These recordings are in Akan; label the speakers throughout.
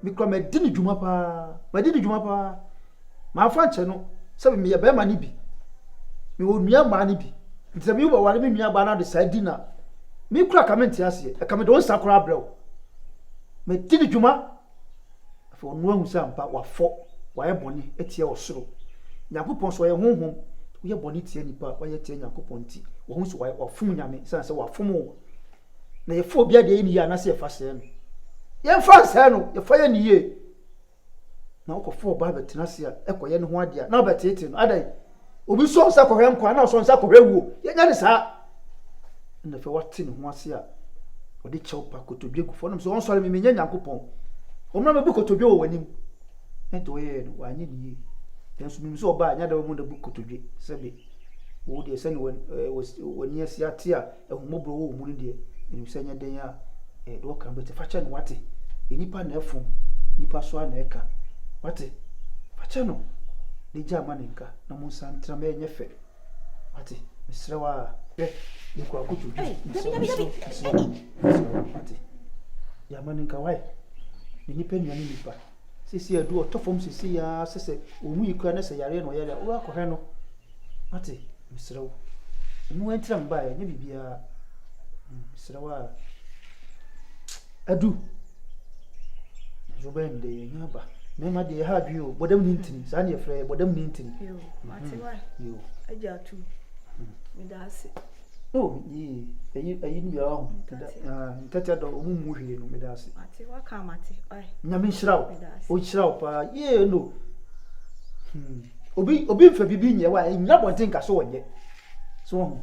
Speaker 1: me kra me di ni dwuma pa ma fa nche no se me ye be ma ni bi me wo nua ma ni bi nti me wo wale me nua ba na de sa di na me kra ka me ntiase e ka me don sa kra brew me di ni dwuma afo no ahu sa mpa wa fo wa ye boni etie osoro Yakupon so ye honhom ye boni tie nipa wa ye tie Yakupon ti wo hu so wa fum nyame san se wa fum wo na ye fo bia de ni ya na se fa se no ye fa se no ye fa ye ni ye na wo ko fo ba betina se a ekoye ne ho ade a na betete no adai obi so nsa ko hwem kwa na so nsa ko hwewu ye nya ne sa na fe wate ne ho ase a odi chew pa kotobie gufo no so on so le me nya Yakupon o mna me bu kotobie wo wanim ento ye no wa nya ni ye Yansu mi so ba nya da mu da buku todwe sebe wo de se ni woni asiate a ehumobro wo mu de eni se nya den ya do kan bete facha no wate enipa na efum nipa so na eka wate facha no de jama nka na mu san tra me nya fe wate misrewa ni kwa kutodwe wate ya maninka wai ni nipa ni nipa sisi adu otofom sisi ya sese omu yikura na se yare no yare wo akɔhɛ no ate misrew mu entra mba ya nye bibia misrew a adu zoben de nyaba me ma de ha bi o bodam ni ntini sa na yefrɛ bodam ni ntini
Speaker 2: yo ate wa yo aja tu me da ase
Speaker 1: oh yi ayi ni ya ho ntata do omu mu hwie no me da ase
Speaker 2: ate wa ka mate ai
Speaker 1: nyame nhyiraw o hyiraw pa ye no obi mfa bibi nye wa nya bonten ka so wonye so ho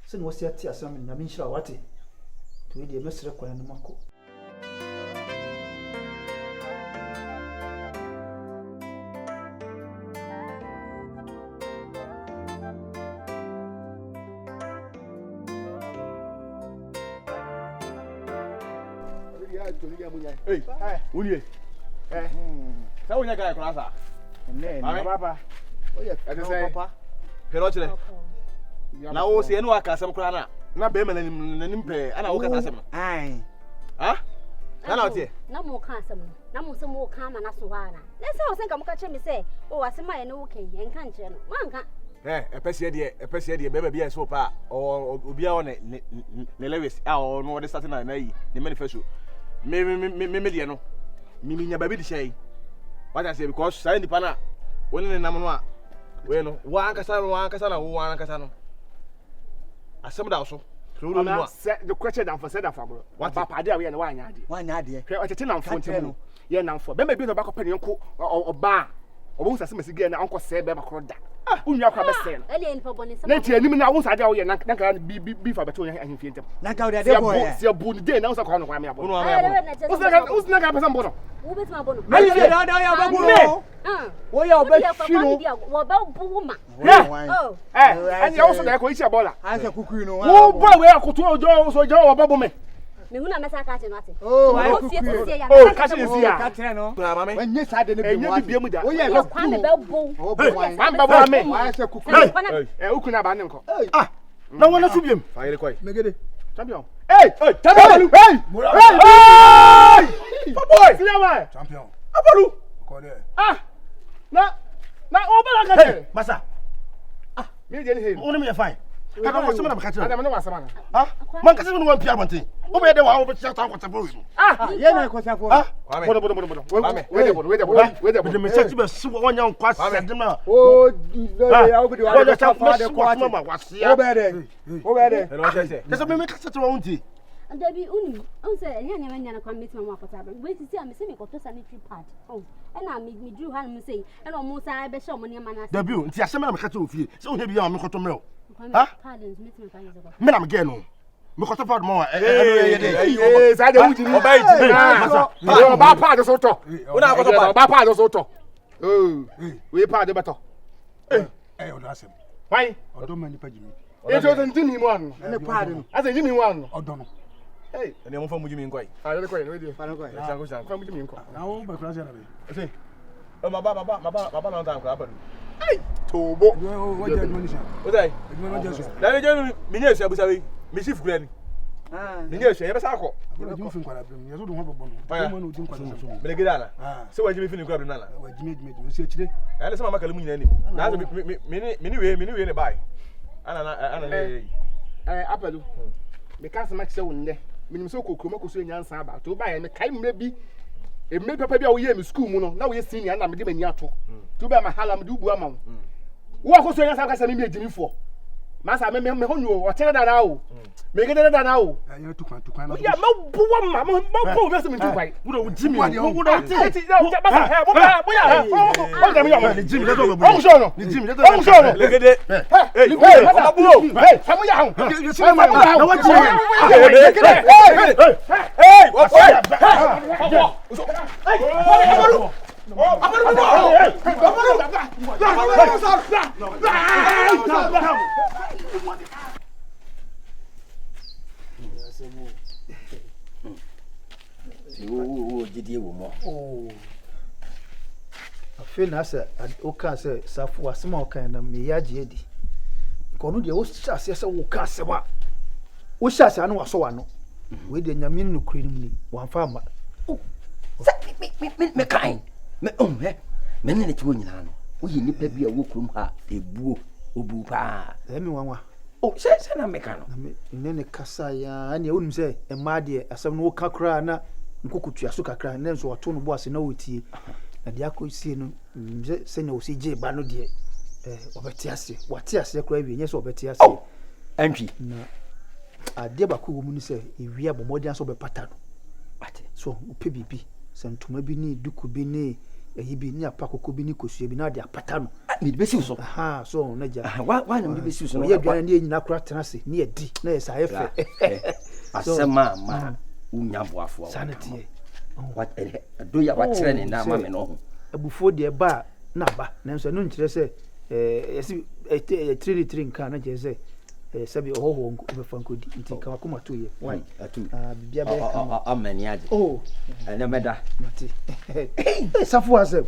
Speaker 1: se no se ati asam nyame nhyiraw wate to we de mesre kwa no mako
Speaker 3: Hey, Unie. Sa unya ga ikura sa.
Speaker 4: Ne, papa.
Speaker 3: Oye, papa. Pero chile. Na wo se enu aka asem kura na be ma nanim pe, ana wo ka asem.
Speaker 4: Ai.
Speaker 3: Ha? Na otie.
Speaker 5: Na mo ka asem no. Na mo se mo ka ma na so wa na. Na se wo se nka mo ka che me se, o asem aye ne wo kan, en kan che no. Wanka.
Speaker 3: Epese de be bia so pa, obi a ne Lewis, o no de start na yi, ne manifesto. Me de no. Me nya baby di shey. What I say because say nipa na woni ne nam no a we no wa ankasa na wo ankasa no. Asem da so. So no no.
Speaker 4: The question dan for said that family. What papa dey we na wa nya ade. Wa nya ade.
Speaker 3: Hwe o tete nam fo ntemu.
Speaker 4: Ye nam fo. Be ma bi no ba ko pani nko oba. Obo nsase masigi na anko se be ba kro da. Unwa kwa be se no.
Speaker 5: Ele npa boni se.
Speaker 4: Na ti anim na wo sa de wo ye na ka bi fa beto ahemfie ntem.
Speaker 3: Na ka de boy.
Speaker 4: Se bu ni de na wo sa kwa no kwa me abo.
Speaker 5: Usna
Speaker 4: ka pesa mbono.
Speaker 5: Wo betima bono.
Speaker 4: Me ye da ya ba bu. Wo ya oba hwinu.
Speaker 5: Wo ba bu ma.
Speaker 4: Oh. Ani ya wo so da ko ichi abola.
Speaker 3: Anse kukui no.
Speaker 4: Wo boy we akoto ojo so jo oba bu me.
Speaker 5: Me huna mesa ka che no ate.
Speaker 4: Oh, ka che si ya.
Speaker 3: Ka tre no. Bra mama.
Speaker 4: Enye sa de ne bi mu. Enye bi mu da.
Speaker 5: Wo ye ba kwa ne ba bu.
Speaker 4: Oh boy. Wan ba bu me.
Speaker 3: Wa se kukui.
Speaker 4: Ukuna ba ne nko.
Speaker 3: Ah. Na wona so biem. Fa yele koi.
Speaker 4: Megede. Champion. Hey, champion. Hey. Hey. Boy. Siama.
Speaker 3: Champion.
Speaker 4: Abalu.
Speaker 3: Ko de.
Speaker 4: Ah. Na obala ka che.
Speaker 3: Masa.
Speaker 4: Ah, me je ni he.
Speaker 3: Wona me fine. Aka wo sema na baka che.
Speaker 4: Adam no wasama na.
Speaker 3: Ha? Man ka se no wan pia bonten. O be de wa wo be cha ta kwata bo.
Speaker 4: Ah, ye na kwata fo. Ah, bodo. We de.
Speaker 3: Me se ti be su wonya nkwa se de na.
Speaker 4: Oh, ya wo de wa de cha fa de kwa.
Speaker 3: O be de. E no se se. Kese me ka se wa unti.
Speaker 5: Dabi uni, on se nya nya na kwa meet mama akota ba. We ti am se me ko to sanitary pad. Oh, e na me dru han mu sei. E no mo sa be show mo ne ma na.
Speaker 3: Dabi nti asema na me ka che ofie. Se o he bi ya me ko to mre o. Ha?
Speaker 5: Pardon, meet me kan yezo.
Speaker 3: Me na me ge no. Me ko to pad mo.
Speaker 4: Sa de wuji ni.
Speaker 3: Oba yi.
Speaker 4: O ba pad so to.
Speaker 3: Una ko to pad.
Speaker 4: Ba pad so to. Oh. We pad be to.
Speaker 3: O do asem.
Speaker 4: Why?
Speaker 3: O do mani pajimi.
Speaker 4: E so ntini mu anu.
Speaker 3: Ne pad no.
Speaker 4: Asa nyimi mu anu.
Speaker 3: O do no.
Speaker 4: Hey,
Speaker 3: ene mo fa mujimi nkoi.
Speaker 4: Ah, le koi, we dey.
Speaker 3: Fa no koi.
Speaker 4: Fa mujimi nko.
Speaker 3: Na wo ba klase na be.
Speaker 4: Say.
Speaker 3: O baba na tan kra padu.
Speaker 4: Ai, tobo.
Speaker 3: Wo je admonition.
Speaker 4: O dai.
Speaker 3: Admonition. Na le je mi nye se abusa we. Mi chief kura ni. Ninge hwe yebesa akọ.
Speaker 4: Bro ju fin kwara brim. Yeso do ho bobo no. Mo no din kwara so.
Speaker 3: Belegida na. Se wajimi fin kwara brim na.
Speaker 4: Wajimi se chire.
Speaker 3: Ele se mama kale mu nyina nim. Na so mini we ne bai. Ana le.
Speaker 4: Apelu. Me ka se ma kise wo nne. Minim so kokoma ko so nyansa aba. To ba ye me kai mma bi. Emme papa bi a wo ye me school mu no. Na wo ye senior na me de mani ato. To ba ma hala me de ubu ama wo. Wo ko so nyansa ka se me ejimi fo. Masa me honyo o tere dada o. Me gede dada o.
Speaker 1: Ya tukwan na.
Speaker 4: Ya mo buwa ma mo po be se me tukwan.
Speaker 1: Wo do jimi.
Speaker 4: Wo do ti basa he mo ya. O da mi ya mo.
Speaker 1: Ni jimi le do bo.
Speaker 4: O so no.
Speaker 1: Ni jimi le do.
Speaker 4: O so no.
Speaker 3: Le gede.
Speaker 4: Hey, o bu. Hey, samu ya ho.
Speaker 1: You see my na wa jimi.
Speaker 3: Hey, what?
Speaker 6: Didi wo mo.
Speaker 1: Afi na se o ka se safu asema o kan na me yaje edi. Kono de o hyase se wo ka se ba. Wo hyase anu waso wa no. We de nyame no kure ni wan fa ma.
Speaker 6: Me kain. Me me ne ti wo nyina no. Wo yi nipa bi a wo kurum ha ebuo obu pa.
Speaker 1: Me wanwa.
Speaker 6: Se na me ka no.
Speaker 1: Na me ne kasa ya ani wonum se e ma de asem no ka kura na nkokutua so kakra na nso wato no bo ase na wotie. Na de akosie no se na osije ba no de obeti ase. Wate ase kura wi nye so obeti ase.
Speaker 6: Antwi.
Speaker 1: Na ade ba ko wo mu ni se ewi abomodi so be pata no.
Speaker 6: Ate.
Speaker 1: So upe bibi se ntoma bi ni duku bi ni eyi bi ni apakoko bi ni kosua bi na de apata no.
Speaker 6: Me de besi so.
Speaker 1: Aha so na ja.
Speaker 6: Wa na me de besi so no.
Speaker 1: Ye dwan ni nyina kura tenase ni edi na ye sa efe.
Speaker 6: Asema ma unya boafo.
Speaker 1: Sanity.
Speaker 6: What do ya wa kire ne na ma me no ho.
Speaker 1: Abufo de ba na ba na nso no nkire se yesi trinity nka na je se sabi ohoho be fankodi nti ka akoma to ye why
Speaker 6: atu
Speaker 1: bibia be
Speaker 6: amani ade na meda
Speaker 1: mati safu asem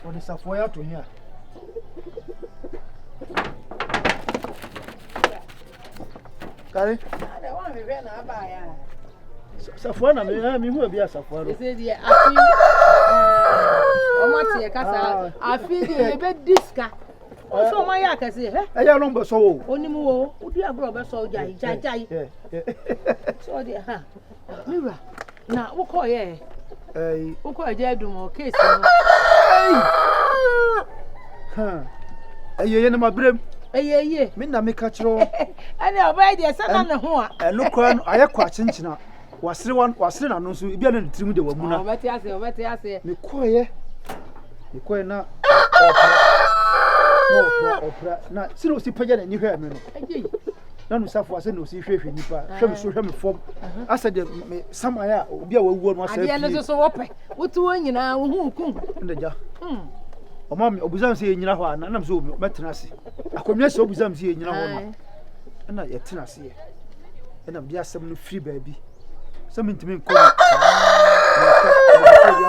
Speaker 1: odi safu ya to hia kare
Speaker 2: ada wa me be na aba ya
Speaker 1: safu na me hu bia safu ro
Speaker 2: ese die afi o mati e kasa afi die be diska o so ma ya kase he
Speaker 1: eya no be so wo
Speaker 2: onimu wo odi agro be so jai so die ha mira na wo ko ye wo ko je adum o case no
Speaker 1: ha ye na mabrem
Speaker 2: ye
Speaker 1: me na me ka kiro
Speaker 2: ani oba die se na ne ho a
Speaker 1: eno kwa aye kwa chinchina wasire na no so bia na tirim de wamu na
Speaker 2: obeti ase
Speaker 1: me koye na opera na sino si paja na ni hwe me no na no safo ase no si hwehwe nipa hwe me so hwe me fom ase de me samaya obi a wawuo no ase
Speaker 2: ade ne so wope wotu wonyina wo hu kun
Speaker 1: ndeja o ma me obuzam se nyina ho ana na me so metena ase akomia se obuzam se nyina ho ma na ye tena ase ye na bia asem no free baabi some ntimi nko ya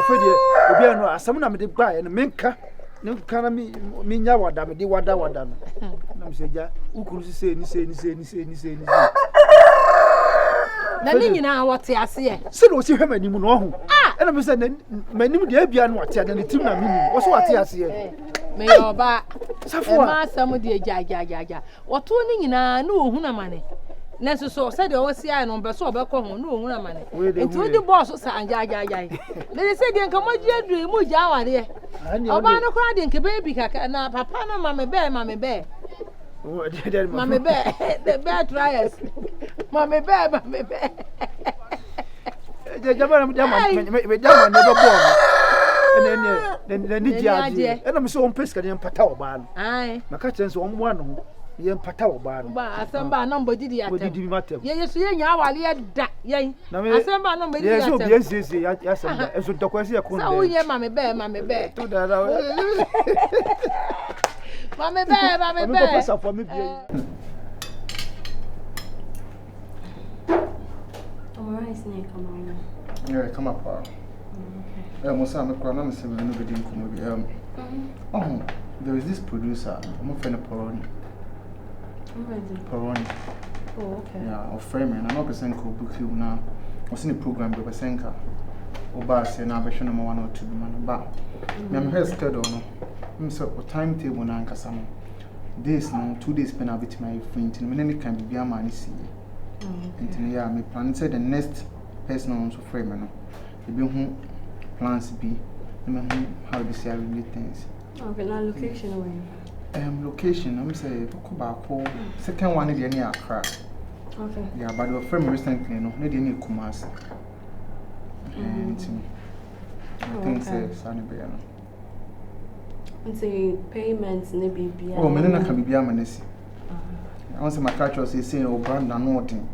Speaker 1: fedie obi anu asem na me de gba ye no menka ne kana mi nya wada me de wada no na me seja ukuru se ni
Speaker 2: na ni nyina wote ase ye
Speaker 1: se no si hwe manimu no ho na me se manimu de abia no ate na tim na mini wo so wate ase ye
Speaker 2: me yoba
Speaker 1: safo
Speaker 2: ma asem de ja woto ni nyina na ohun na mane na so se de o si ai no be so obekọ ho na ohun na mane enti odi boss sa ja me se de nka moji adu mu ja aware oba no kra de nke baby kaka na papa no mame be
Speaker 1: mame
Speaker 2: be the bad trials mame be
Speaker 1: jaba na me jama ne be bo ne ni diaje na me so on peska ne mpata oba no
Speaker 2: ai
Speaker 1: maka chense on mo no ye mpata oba no
Speaker 2: ba asamba na mbodidi atem
Speaker 1: bodidi matem
Speaker 2: ye so ye nya awale ye da ye asamba na mbodidi atem
Speaker 1: ye so bi nsisi ya samba eso dokwasi ya kun
Speaker 2: sa unye mame be
Speaker 1: to da
Speaker 2: mame be
Speaker 1: ko pasa for me bi
Speaker 7: yeah, come up. Mosa, I'm a no there is this producer, I'm a friend of Poroni.
Speaker 2: Oh, okay.
Speaker 7: Yeah, or frame and I'm not percent could book you now. What's in the program, but Senka or Bass and I'll number 1 or 2 man. But I'm here schedule. I'm so timetable now, Cassam. Days now, 2 days pen with my friend, and many can be a man. See, and yeah, my plan said the next person on to frame and the be plans be, how to say things.
Speaker 8: Okay, now location away.
Speaker 7: Location, I'm saying, second one is near Accra.
Speaker 8: Okay.
Speaker 7: Yeah, but your friend recently, no, they didn't come as. And I think say Sunny Bayano.
Speaker 8: And say payments, maybe.
Speaker 7: Oh, Melina can be a manesi. I want my catcher say, oh, brand and nothing.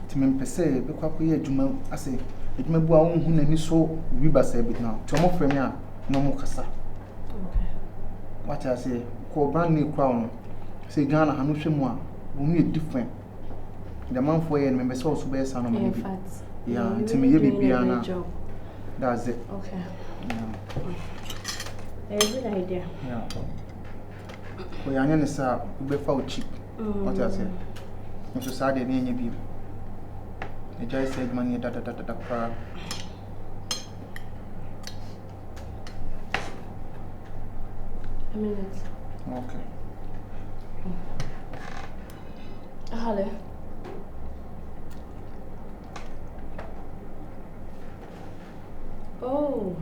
Speaker 7: To me, per se, because we are Juma, I say, it may be our own who any so we bust a bit now. Tomo Frenia, no more cassa. What I say, call brand new crown. Say Ghana, Hanushimwa, we need different. The man for you members also bear son of me. Yeah, to me, you be piano. That's it.
Speaker 8: Okay.
Speaker 7: Yeah.
Speaker 8: A good idea.
Speaker 7: Yeah. We are going to be found cheap. What I say. If you saw the name, you be. The judge said money da.
Speaker 8: A minute.
Speaker 7: Okay.
Speaker 8: Hello. Oh.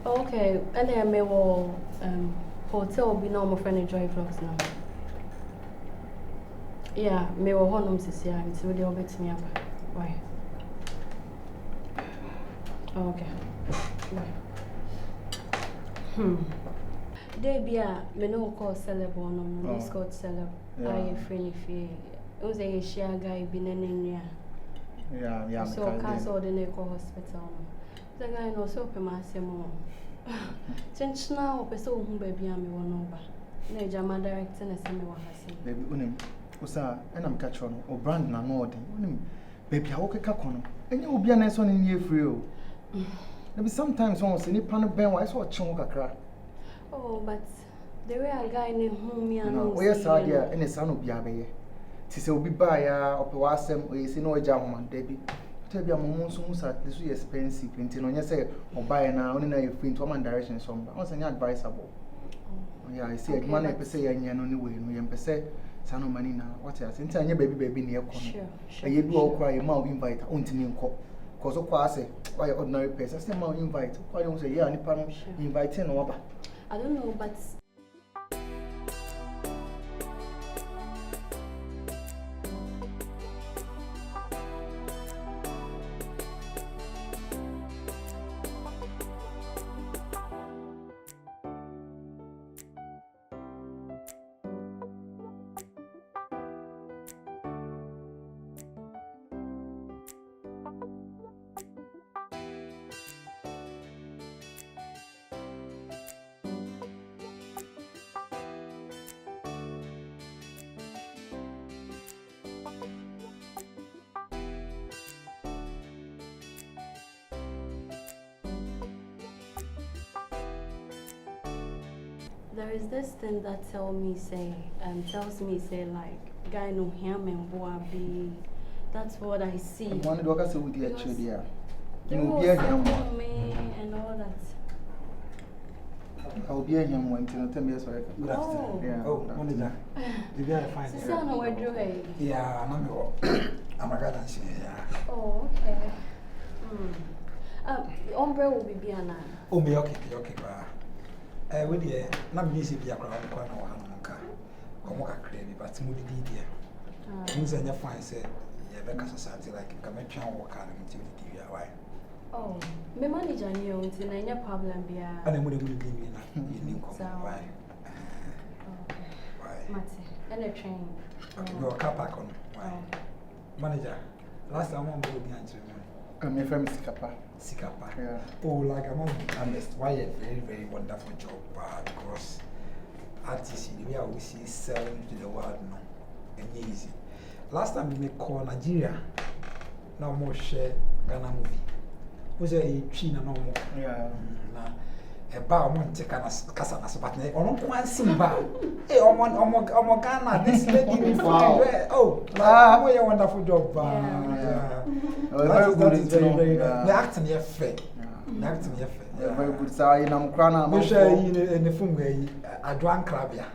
Speaker 8: Okay, and then I will hotel be no more friend Joy Vlogs now. Yeah, me will honor Mrs. Yang, so they'll get me up. Why? Okay. They be a me no call celeb on Discord celeb. I friend if you was a share guy be nenenia.
Speaker 7: Yeah.
Speaker 8: So cancel the Neko hospital. The guy no so pe masemo. Since now person who baby am one over. Na jama director na say me wa hase.
Speaker 7: Baby unim. Usa and I'm catch on or brand na no dey. Unim baby I work kono. Enye obi na so ni e free o. Maybe sometimes one say ni pan ben wa so chin kakra.
Speaker 8: Oh, but the way a guy named whom me and
Speaker 7: no, yes, I dear, and a son of Yabe. Tis will be by a opawasem or is in no jam, Debbie. Tell you a moment soon, this is expensive, printing on your say, or buy now, only now you print one direction some, once an advisable. Yeah, I see a money per se, and yan only way, no yan per se, son of money now. What else? Until your baby near corner. Sure. You do all cry a mouth invite, only in court. Cause of course, why ordinary person, I say, mouth invite. Why don't say, yeah, any panel inviting over.
Speaker 8: I don't know, but there is this thing that tells me say like guy no him and boy be. That's what I see.
Speaker 7: One do I say with the actually yeah.
Speaker 8: You know, me and all that.
Speaker 7: I'll be here one to tell me sorry.
Speaker 9: Good afternoon. Yeah. Oh, manager. Did you find it?
Speaker 8: Sister, no, where do I?
Speaker 9: Yeah, I'm a garden. Yeah.
Speaker 8: Oh, okay. Ombre will be Biana.
Speaker 9: Oh, me okay. With the not busy be a crowd corner or Hanuka. Omoka crazy, but Moody dear. Things and your fine said, yeah, because society like Kamecha or Kalam TV. Why?
Speaker 8: Oh, my manager knew it's in any problem. Yeah,
Speaker 9: and I'm going to be in why?
Speaker 8: Matty, and a train.
Speaker 9: Your car park on. Why? Manager, last time I'm going to be answering.
Speaker 7: My friend Sikapa.
Speaker 9: Yeah. Oh, like I'm honest. Why a very, very wonderful job because artists in the way we see selling to the world no and easy. Last time we call Nigeria, now more share Ghana movie. Was a China no more.
Speaker 7: Yeah.
Speaker 9: eba omo ntika na kasa na so but na ono ko ansim ba eh omo Ghana this lady me fine oh omo you wonderful job
Speaker 7: very good
Speaker 9: very the acting here fair the acting here fair
Speaker 7: very good so you know krana
Speaker 9: me share in the film where adwan krabia